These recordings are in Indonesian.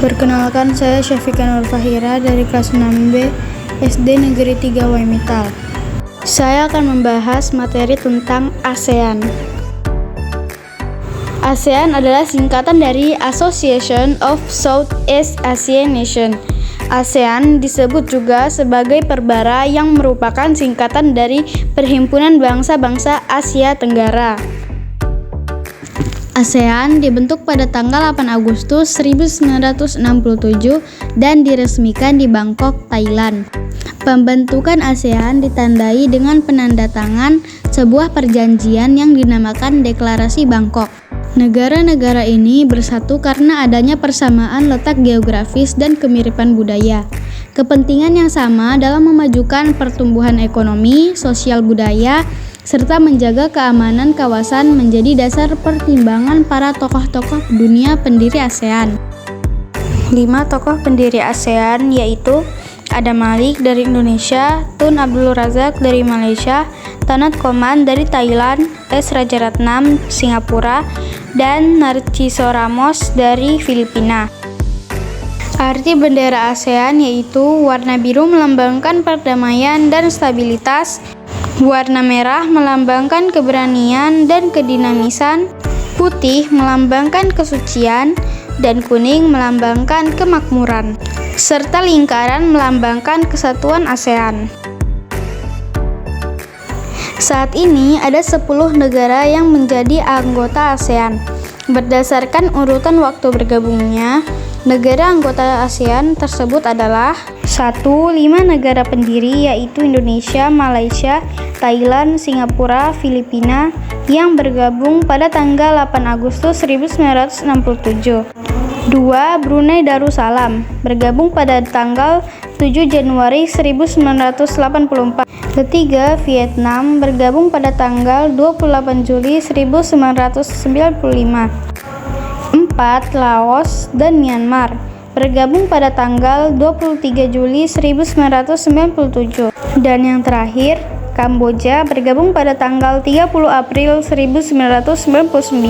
Perkenalkan, saya Syafika Nur Fahira dari kelas 6B SD Negeri 3 Waimitau. Saya akan membahas materi tentang ASEAN. ASEAN adalah singkatan dari Association of Southeast Asian Nations. ASEAN disebut juga sebagai perbara yang merupakan singkatan dari Perhimpunan Bangsa-Bangsa Asia Tenggara. ASEAN dibentuk pada tanggal 8 Agustus 1967 dan diresmikan di Bangkok, Thailand. Pembentukan ASEAN ditandai dengan penandatangan sebuah perjanjian yang dinamakan Deklarasi Bangkok. Negara-negara ini bersatu karena adanya persamaan letak geografis dan kemiripan budaya. Kepentingan yang sama dalam memajukan pertumbuhan ekonomi, sosial budaya, serta menjaga keamanan kawasan menjadi dasar pertimbangan para tokoh-tokoh dunia pendiri ASEAN. 5 tokoh pendiri ASEAN yaitu Adam Malik dari Indonesia, Tun Abdul Razak dari Malaysia, Tanat Koman dari Thailand, S. Rajaratnam Singapura, dan Narciso Ramos dari Filipina. Arti bendera ASEAN yaitu warna biru melambangkan perdamaian dan stabilitas, warna merah melambangkan keberanian dan kedinamisan, putih melambangkan kesucian, dan kuning melambangkan kemakmuran, serta lingkaran melambangkan kesatuan ASEAN. Saat ini ada 10 negara yang menjadi anggota ASEAN. Berdasarkan urutan waktu bergabungnya, negara anggota ASEAN tersebut adalah 1. 5 negara pendiri yaitu Indonesia, Malaysia, Thailand, Singapura, Filipina yang bergabung pada tanggal 8 Agustus 1967. 2. Brunei Darussalam bergabung pada tanggal 7 Januari 1984. 3. Vietnam bergabung pada tanggal 28 Juli 1995. 4. Laos dan Myanmar bergabung pada tanggal 23 Juli 1997. Dan yang terakhir, Kamboja bergabung pada tanggal 30 April 1999.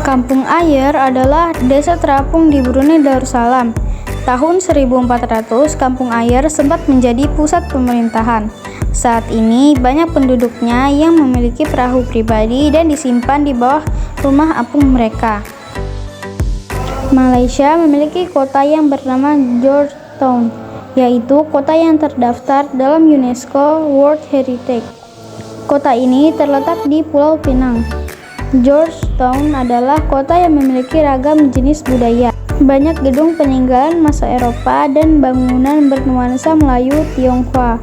Kampung Ayer adalah desa terapung di Brunei Darussalam. Tahun 1400, Kampung Ayer sempat menjadi pusat pemerintahan. Saat ini, banyak penduduknya yang memiliki perahu pribadi dan disimpan di bawah rumah apung mereka. Malaysia memiliki kota yang bernama Georgetown, yaitu kota yang terdaftar dalam UNESCO World Heritage. Kota ini terletak di Pulau Pinang. Georgetown adalah kota yang memiliki ragam jenis budaya. Banyak gedung peninggalan masa Eropa dan bangunan bernuansa Melayu Tionghoa.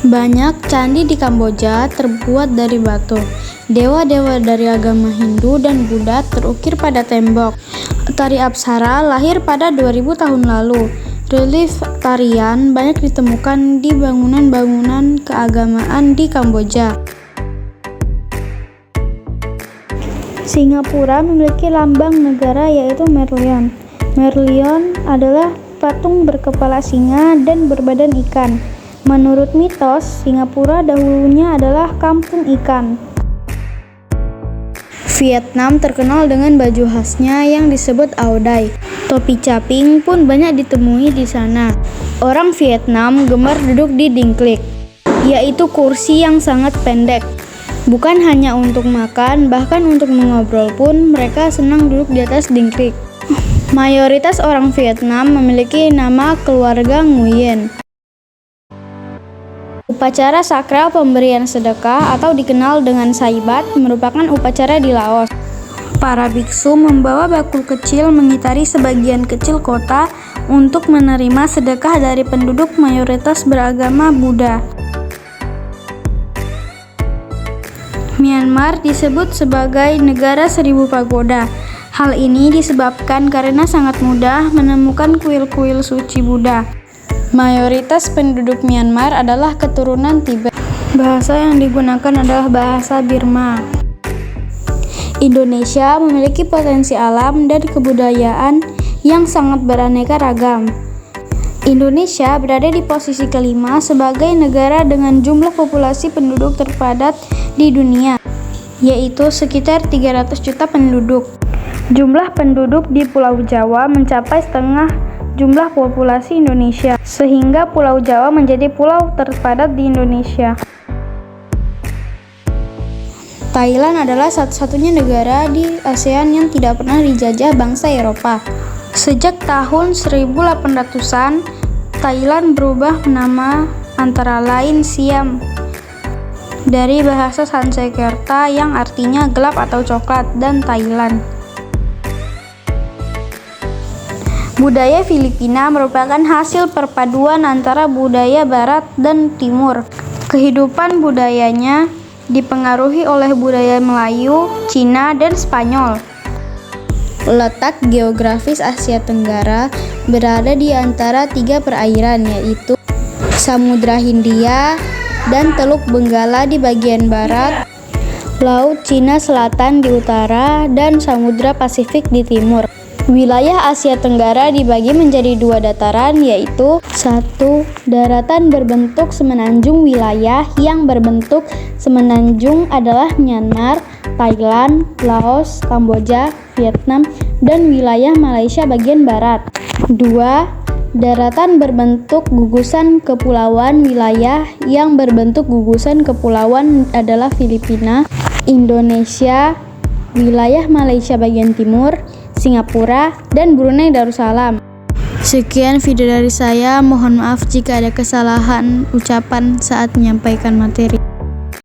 Banyak candi di Kamboja terbuat dari batu. Dewa-dewa dari agama Hindu dan Buddha terukir pada tembok. Tari Apsara lahir pada 2000 tahun lalu. Relief tarian banyak ditemukan di bangunan-bangunan keagamaan di Kamboja. Singapura memiliki lambang negara yaitu Merlion. Merlion adalah patung berkepala singa dan berbadan ikan. Menurut mitos, Singapura dahulunya adalah kampung ikan. Vietnam terkenal dengan baju khasnya yang disebut Ao Dai. Topi caping pun banyak ditemui di sana. Orang Vietnam gemar duduk di dingklik, yaitu kursi yang sangat pendek. Bukan hanya untuk makan, bahkan untuk mengobrol pun mereka senang duduk di atas dingklik. Mayoritas orang Vietnam memiliki nama keluarga Nguyen. Upacara sakral pemberian sedekah atau dikenal dengan Saibat merupakan upacara di Laos. Para biksu membawa bakul kecil mengitari sebagian kecil kota untuk menerima sedekah dari penduduk mayoritas beragama Buddha. Myanmar disebut sebagai negara 1000 pagoda. Hal ini disebabkan karena sangat mudah menemukan kuil-kuil suci Buddha. Mayoritas penduduk Myanmar adalah keturunan Tibet. Bahasa yang digunakan adalah bahasa Burma. Indonesia memiliki potensi alam dan kebudayaan yang sangat beraneka ragam. Indonesia berada di posisi kelima sebagai negara dengan jumlah populasi penduduk terpadat di dunia. yaitu sekitar 300 juta penduduk. Jumlah penduduk di Pulau Jawa mencapai setengah jumlah populasi Indonesia, sehingga Pulau Jawa menjadi pulau terpadat di Indonesia. Thailand adalah satu-satunya negara di ASEAN yang tidak pernah dijajah bangsa Eropa. Sejak tahun 1800-an, Thailand berubah nama antara lain Siam dari bahasa Sanskerta yang artinya gelap atau coklat, dan Thailand. Budaya Filipina merupakan hasil perpaduan antara budaya barat dan timur. Kehidupan budayanya dipengaruhi oleh budaya Melayu, Cina, dan Spanyol. Letak geografis Asia Tenggara berada di antara 3 perairan, yaitu Samudra Hindia dan Teluk Benggala di bagian barat, Laut Cina Selatan di utara, dan Samudra Pasifik di timur. Wilayah Asia Tenggara dibagi menjadi 2 dataran, yaitu 1. Daratan berbentuk semenanjung. Wilayah yang berbentuk semenanjung adalah Myanmar, Thailand, Laos, Kamboja, Vietnam, dan wilayah Malaysia bagian barat. 2. Daratan berbentuk gugusan kepulauan. Wilayah yang berbentuk gugusan kepulauan adalah Filipina, Indonesia, wilayah Malaysia bagian timur, Singapura, dan Brunei Darussalam. Sekian video dari saya, mohon maaf jika ada kesalahan ucapan saat menyampaikan materi.